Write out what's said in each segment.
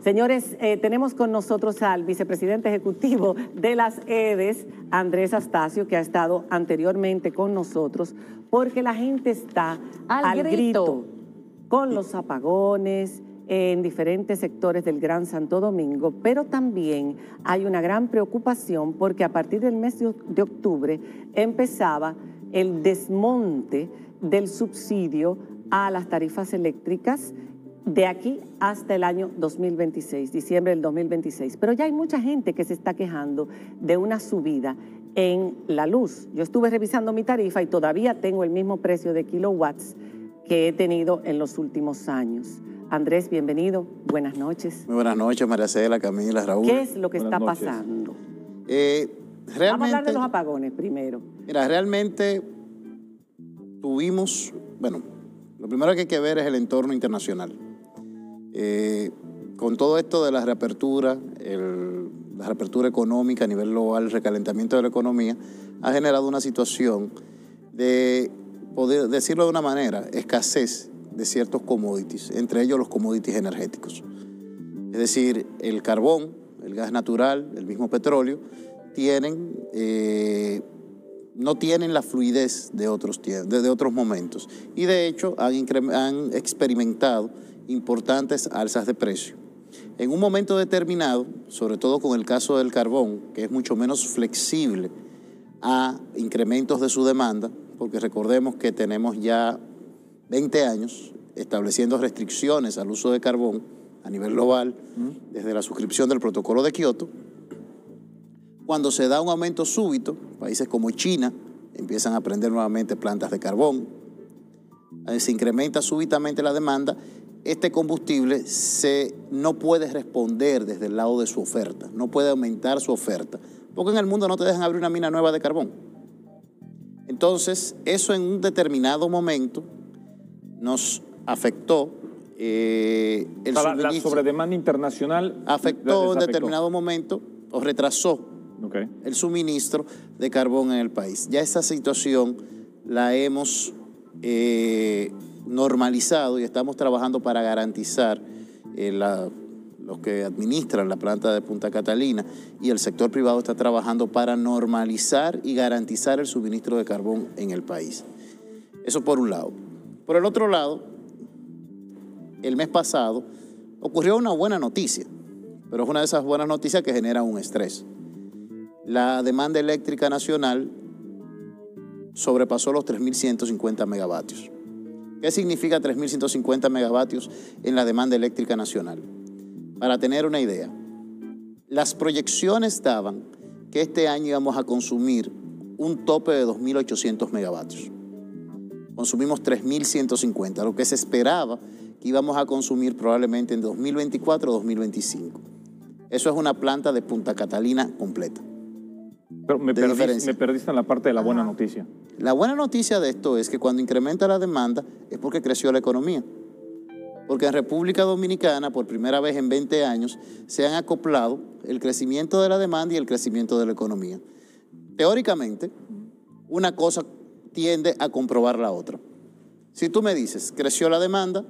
Señores, tenemos con nosotros al vicepresidente ejecutivo de las EDES, Andrés Astacio, que ha estado anteriormente con nosotros, porque la gente está al grito con los apagones en diferentes sectores del Gran Santo Domingo, pero también hay una gran preocupación porque a partir del mes de octubre empezaba el desmonte del subsidio a las tarifas eléctricas de aquí hasta el año 2026, diciembre del 2026. Pero ya hay mucha gente que se está quejando de una subida en la luz. Yo estuve revisando mi tarifa y todavía tengo el mismo precio de kilowatts que he tenido en los últimos años. Andrés, bienvenido. Buenas noches. Muy buenas noches, María Cela, Camila, Raúl. ¿Qué es lo que está pasando? Realmente, vamos a hablar de los apagones primero. Mira, realmente tuvimos, lo primero que hay que ver es el entorno internacional. Con todo esto de la reapertura, la reapertura económica a nivel global, el recalentamiento de la economía, ha generado una situación de, poder decirlo de una manera, escasez de ciertos commodities, entre ellos los commodities energéticos. Es decir, el carbón, el gas natural, el mismo petróleo, no tienen la fluidez de otros momentos. Y de hecho han experimentado importantes alzas de precio. En un momento determinado, sobre todo con el caso del carbón, que es mucho menos flexible a incrementos de su demanda, porque recordemos que tenemos ya 20 años estableciendo restricciones al uso de carbón a nivel global, desde la suscripción del protocolo de Kioto. Cuando se da un aumento súbito, países como China empiezan a prender nuevamente plantas de carbón, se incrementa súbitamente la demanda. Este combustible no puede responder desde el lado de su oferta, no puede aumentar su oferta, porque en el mundo no te dejan abrir una mina nueva de carbón. Entonces, eso en un determinado momento nos afectó la sobredemanda internacional afectó en determinado momento o retrasó el suministro de carbón en el país. Ya esa situación la hemos normalizado y estamos trabajando para garantizar los que administran la planta de Punta Catalina y el sector privado está trabajando para normalizar y garantizar el suministro de carbón en el país. Eso por un lado. Por el otro lado, el mes pasado ocurrió una buena noticia, pero es una de esas buenas noticias que genera un estrés. La demanda eléctrica nacional sobrepasó los 3.150 megavatios. ¿Qué significa 3.150 megavatios en la demanda eléctrica nacional? Para tener una idea, las proyecciones daban que este año íbamos a consumir un tope de 2.800 megavatios. Consumimos 3.150, lo que se esperaba que íbamos a consumir probablemente en 2024 o 2025. Eso es una planta de Punta Catalina completa. Pero me perdiste en la parte de la buena noticia. La buena noticia de esto es que cuando incrementa la demanda es porque creció la economía. Porque en República Dominicana, por primera vez en 20 años, se han acoplado el crecimiento de la demanda y el crecimiento de la economía. Teóricamente, una cosa tiende a comprobar la otra. Si tú me dices, creció la demanda,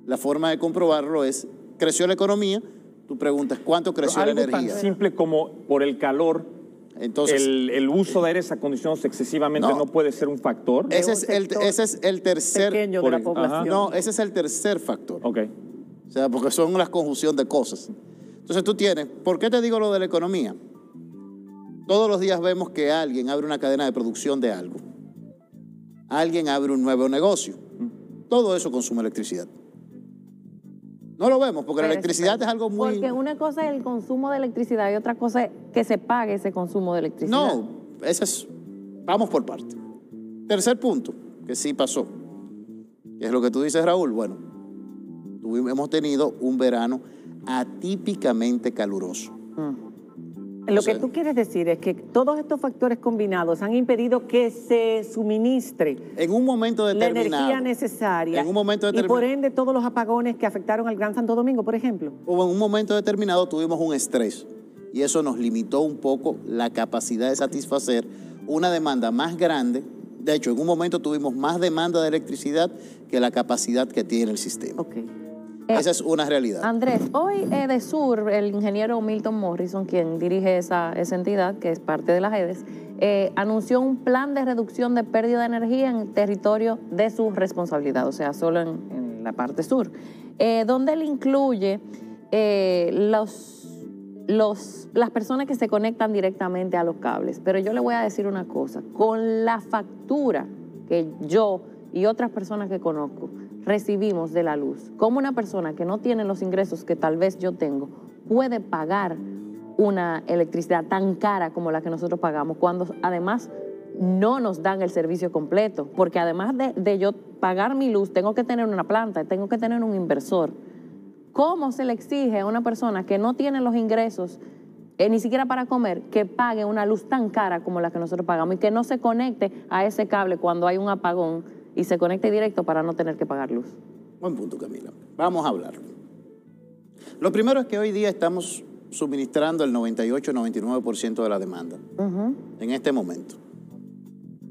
la forma de comprobarlo es, creció la economía, tú preguntas, ¿cuánto creció la energía? Algo tan simple como por el calor, entonces, el uso de aires acondicionados excesivamente no puede ser un factor. Ese es el tercer pequeño de la población. No, ese es el tercer factor. Ok. O sea, porque son las conjunción de cosas. Entonces tú tienes, ¿por qué te digo lo de la economía? Todos los días vemos que alguien abre una cadena de producción de algo. Alguien abre un nuevo negocio. Todo eso consume electricidad. No lo vemos, porque la electricidad es algo muy... Porque una cosa es el consumo de electricidad y otra cosa es que se pague ese consumo de electricidad. No, vamos por parte. Tercer punto, que sí pasó, que es lo que tú dices, Raúl. Bueno, hemos tenido un verano atípicamente caluroso. Lo que tú quieres decir es que todos estos factores combinados han impedido que se suministre en un momento determinado la energía necesaria, en un momento y por ende todos los apagones que afectaron al Gran Santo Domingo, por ejemplo. O en un momento determinado tuvimos un estrés y eso nos limitó un poco la capacidad de satisfacer una demanda más grande. De hecho, en un momento tuvimos más demanda de electricidad que la capacidad que tiene el sistema. Esa es una realidad. Andrés, hoy EDESUR, el ingeniero Milton Morrison, quien dirige esa entidad, que es parte de las EDES, anunció un plan de reducción de pérdida de energía en el territorio de su responsabilidad, o sea, solo en la parte sur, donde él incluye las personas que se conectan directamente a los cables. Pero yo le voy a decir una cosa, con la factura que yo y otras personas que conozco recibimos de la luz, como una persona que no tiene los ingresos que tal vez yo tengo puede pagar una electricidad tan cara como la que nosotros pagamos, cuando además no nos dan el servicio completo, porque además de yo pagar mi luz, tengo que tener una planta, tengo que tener un inversor. ¿Cómo se le exige a una persona que no tiene los ingresos, ni siquiera para comer, que pague una luz tan cara como la que nosotros pagamos y que no se conecte a ese cable cuando hay un apagón y se conecte directo para no tener que pagar luz? Buen punto, Camila. Vamos a hablar. Lo primero es que hoy día estamos suministrando el 98-99% de la demanda en este momento.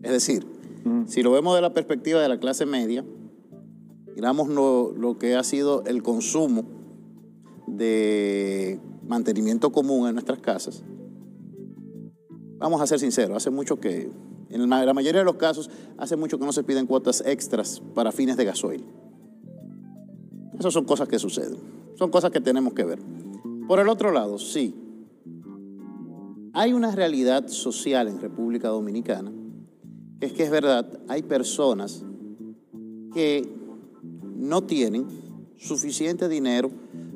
Es decir, si lo vemos de la perspectiva de la clase media, miramos lo que ha sido el consumo de mantenimiento común en nuestras casas. Vamos a ser sinceros, hace mucho que, en la mayoría de los casos, hace mucho que no se piden cuotas extras para fines de gasoil. Esas son cosas que suceden, son cosas que tenemos que ver. Por el otro lado, sí, hay una realidad social en República Dominicana, que es verdad, hay personas que no tienen suficiente dinero,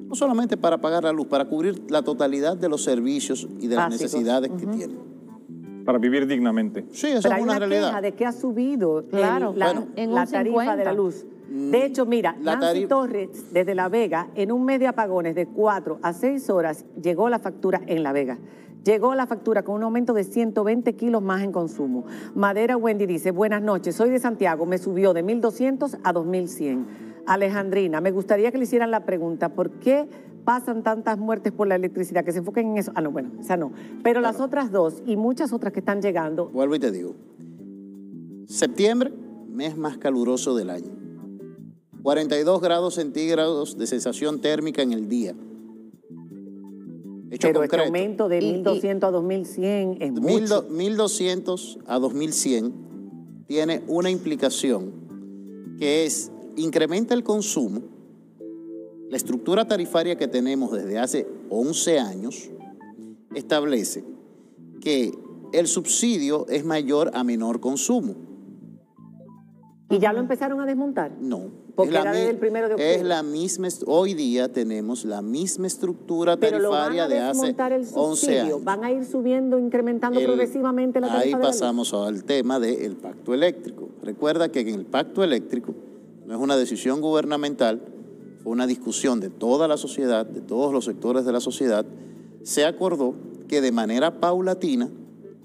no solamente para pagar la luz, para cubrir la totalidad de los servicios y de las necesidades que tienen. Para vivir dignamente. Sí, esa es una realidad. Queja de que ha subido la tarifa 50. de la luz. De hecho, mira, Nancy Torres, desde La Vega, en un mes de apagones de 4 a 6 horas, llegó la factura en La Vega. Llegó la factura con un aumento de 120 kilos más en consumo. Madera Wendy dice, buenas noches, soy de Santiago, me subió de 1.200 a 2.100. Alejandrina, me gustaría que le hicieran la pregunta, ¿por qué pasan tantas muertes por la electricidad? Que se enfoquen en eso. Ah, no, bueno, esa no. Pero las otras dos y muchas otras que están llegando. Vuelvo y te digo, septiembre, mes más caluroso del año. 42 grados centígrados de sensación térmica en el día. Hecho pero concreto. este aumento de 1.200 a 2.100 es mucho. 1.200 a 2.100 tiene una implicación que es, incrementa el consumo. La estructura tarifaria que tenemos desde hace 11 años establece que el subsidio es mayor a menor consumo. ¿Y ya lo empezaron a desmontar? No. Porque era desde el 1 de octubre. Es la misma, hoy día tenemos la misma estructura tarifaria de hace 11 años. Van a ir subiendo, incrementando progresivamente la tarifa de la luz. Ahí pasamos al tema del pacto eléctrico. Recuerda que en el pacto eléctrico no es una decisión gubernamental, fue una discusión de toda la sociedad, de todos los sectores de la sociedad. Se acordó que de manera paulatina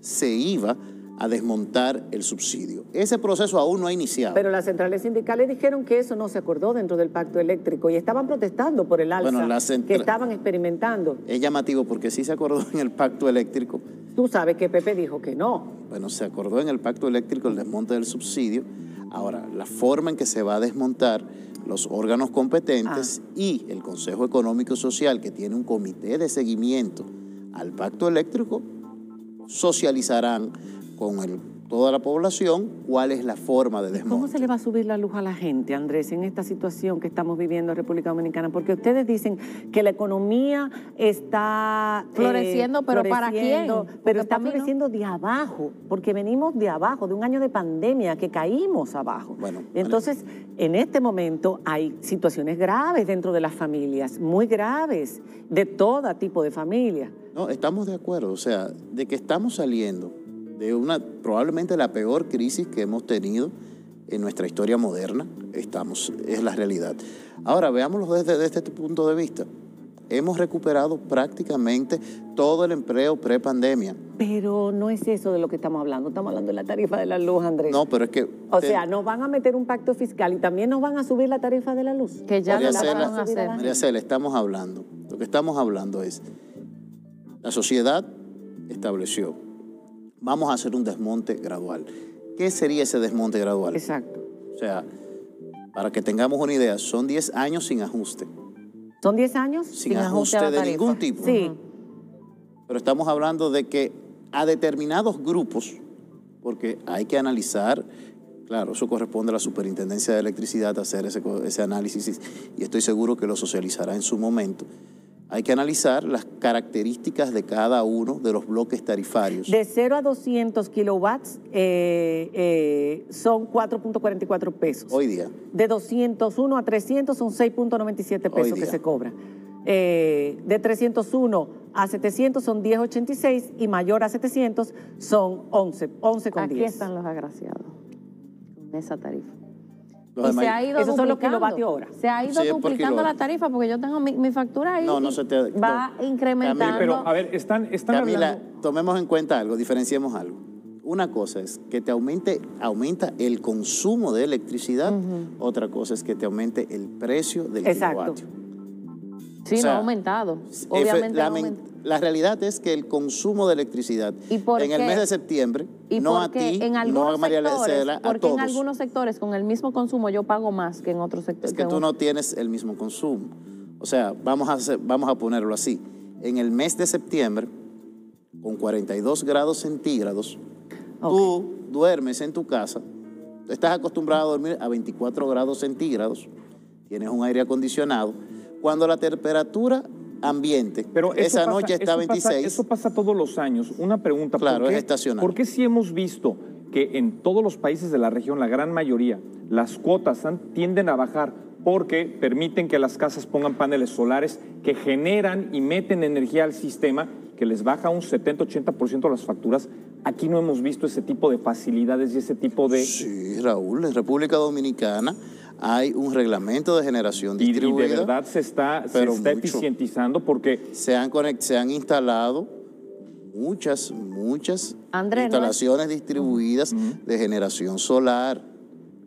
se iba a desmontar el subsidio. Ese proceso aún no ha iniciado. Pero las centrales sindicales dijeron que eso no se acordó dentro del pacto eléctrico y estaban protestando por el alza que estaban experimentando. Es llamativo porque sí se acordó en el pacto eléctrico. Tú sabes que Pepe dijo que no. Bueno, se acordó en el pacto eléctrico el desmonte del subsidio. Ahora, la forma en que se va a desmontar, los órganos competentes y el Consejo Económico y Social, que tiene un comité de seguimiento al pacto eléctrico, socializarán con toda la población cuál es la forma de desmonte. ¿Cómo se le va a subir la luz a la gente, Andrés, en esta situación que estamos viviendo en República Dominicana? Porque ustedes dicen que la economía está floreciendo, pero ¿para quién? Pero está floreciendo de abajo, porque venimos de abajo, de un año de pandemia, que caímos abajo. Bueno, entonces, en este momento hay situaciones graves dentro de las familias, muy graves, de todo tipo de familias. No, estamos de acuerdo, o sea, de que estamos saliendo de probablemente la peor crisis que hemos tenido en nuestra historia moderna, es la realidad. Ahora, veámoslo desde este punto de vista. Hemos recuperado prácticamente todo el empleo pre-pandemia. Pero no es eso de lo que estamos hablando de la tarifa de la luz, Andrés. No, pero es que... O sea, nos van a meter un pacto fiscal y también nos van a subir la tarifa de la luz. Que ya no la van a hacer. María Cela, lo que estamos hablando es, la sociedad estableció, vamos a hacer un desmonte gradual. ¿Qué sería ese desmonte gradual? Exacto. O sea, para que tengamos una idea, son 10 años sin ajuste. ¿Son 10 años? Sin ajuste de ningún tipo. Sí. Pero estamos hablando de que a determinados grupos, porque hay que analizar, claro, eso corresponde a la Superintendencia de Electricidad hacer ese análisis y estoy seguro que lo socializará en su momento. Hay que analizar las características de cada uno de los bloques tarifarios. De 0 a 200 kilowatts son 4.44 pesos. Hoy día. De 201 a 300 son 6.97 pesos que se cobran. De 301 a 700 son 10.86 y mayor a 700 son 11.10. Aquí están los agraciados con esa tarifa. Y se ha ido duplicando. Se ha ido duplicando la tarifa porque yo tengo mi factura ahí. No se te va incrementando. Camila, pero a ver, están Camila, hablando... tomemos en cuenta algo, diferenciemos algo. Una cosa es que te aumenta el consumo de electricidad, otra cosa es que te aumente el precio del kilovatio. Sí, no ha aumentado. Obviamente la realidad es que el consumo de electricidad en el mes de septiembre, no a ti, no a María Cela, a todos. Porque en algunos sectores con el mismo consumo yo pago más que en otros sectores. Es que tú no tienes el mismo consumo. O sea, vamos a ponerlo así. En el mes de septiembre, con 42 grados centígrados, tú duermes en tu casa, estás acostumbrado a dormir a 24 grados centígrados, tienes un aire acondicionado. Cuando la temperatura ambiente, pero esa noche está a 26. Eso pasa todos los años. Una pregunta. Claro, es estacional. ¿Por qué si hemos visto que en todos los países de la región, la gran mayoría, las cuotas tienden a bajar porque permiten que las casas pongan paneles solares que generan y meten energía al sistema, que les baja un 70-80% las facturas? Aquí no hemos visto ese tipo de facilidades y ese tipo de... Sí, Raúl, en República Dominicana hay un reglamento de generación distribuida. Y de verdad se está eficientizando porque... Se han instalado muchas instalaciones distribuidas de generación solar,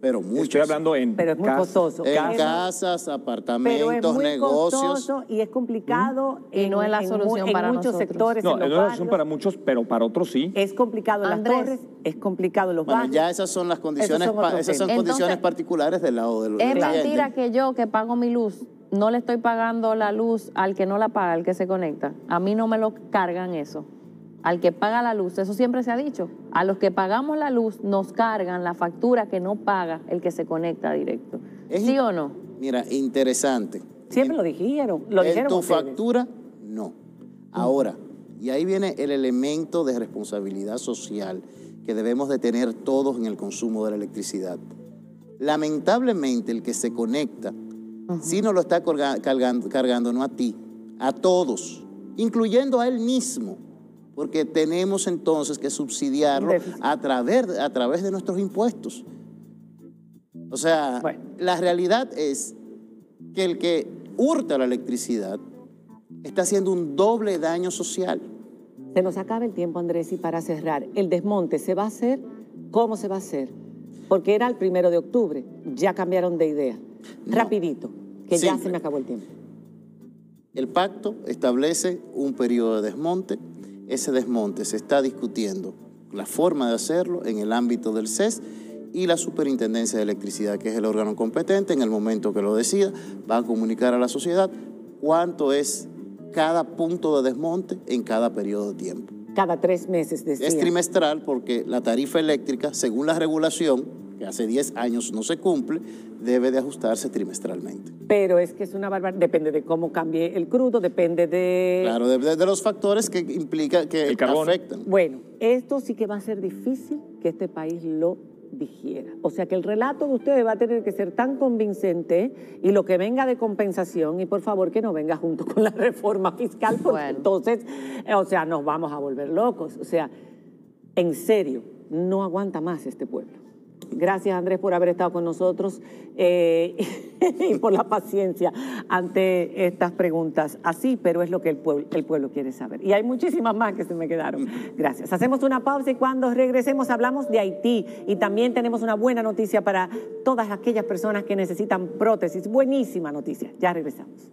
pero muchas. Estoy hablando pero es muy costoso. En casas, apartamentos, pero es muy negocios. Costoso y es complicado y no es la solución para muchos sectores. No, no es la solución para muchos, pero para otros sí. Es complicado en las torres, es complicado en los barrios. Ya esas son las condiciones, condiciones particulares del lado del cliente. Es mentira que yo, que pago mi luz, no le estoy pagando la luz al que no la paga, al que se conecta. A mí no me lo cargan eso. Al que paga la luz, eso siempre se ha dicho. A los que pagamos la luz nos cargan la factura que no paga el que se conecta directo. ¿Sí o no? Mira, interesante. Siempre lo dijeron. En tu factura, no. Ahora, y ahí viene el elemento de responsabilidad social que debemos de tener todos en el consumo de la electricidad. Lamentablemente, el que se conecta, sí nos lo está cargando, no a ti, a todos, incluyendo a él mismo. Porque tenemos entonces que subsidiarlo a través de nuestros impuestos. O sea, la realidad es que el que hurta la electricidad está haciendo un doble daño social. Se nos acaba el tiempo, Andrés, y para cerrar, ¿el desmonte se va a hacer? ¿Cómo se va a hacer? Porque era el 1 de octubre, ya cambiaron de idea. No. Rapidito, que ya se me acabó el tiempo. El pacto establece un periodo de desmonte. Ese desmonte se está discutiendo la forma de hacerlo en el ámbito del CES y la Superintendencia de Electricidad, que es el órgano competente, en el momento que lo decida, va a comunicar a la sociedad cuánto es cada punto de desmonte en cada periodo de tiempo. Cada 3 meses, decía. Es trimestral porque la tarifa eléctrica, según la regulación, que hace 10 años no se cumple, debe de ajustarse trimestralmente. Pero es que es una barbaridad, depende de cómo cambie el crudo, depende de... Claro, de los factores que implica que afectan. Bueno, esto sí que va a ser difícil que este país lo digiera. O sea que el relato de ustedes va a tener que ser tan convincente y lo que venga de compensación, y por favor que no venga junto con la reforma fiscal, porque entonces, o sea, nos vamos a volver locos. O sea, en serio, no aguanta más este pueblo. Gracias, Andrés, por haber estado con nosotros y por la paciencia ante estas preguntas. Así, pero es lo que el pueblo quiere saber. Y hay muchísimas más que se me quedaron. Gracias. Hacemos una pausa y cuando regresemos hablamos de Haití. Y también tenemos una buena noticia para todas aquellas personas que necesitan prótesis. Buenísima noticia. Ya regresamos.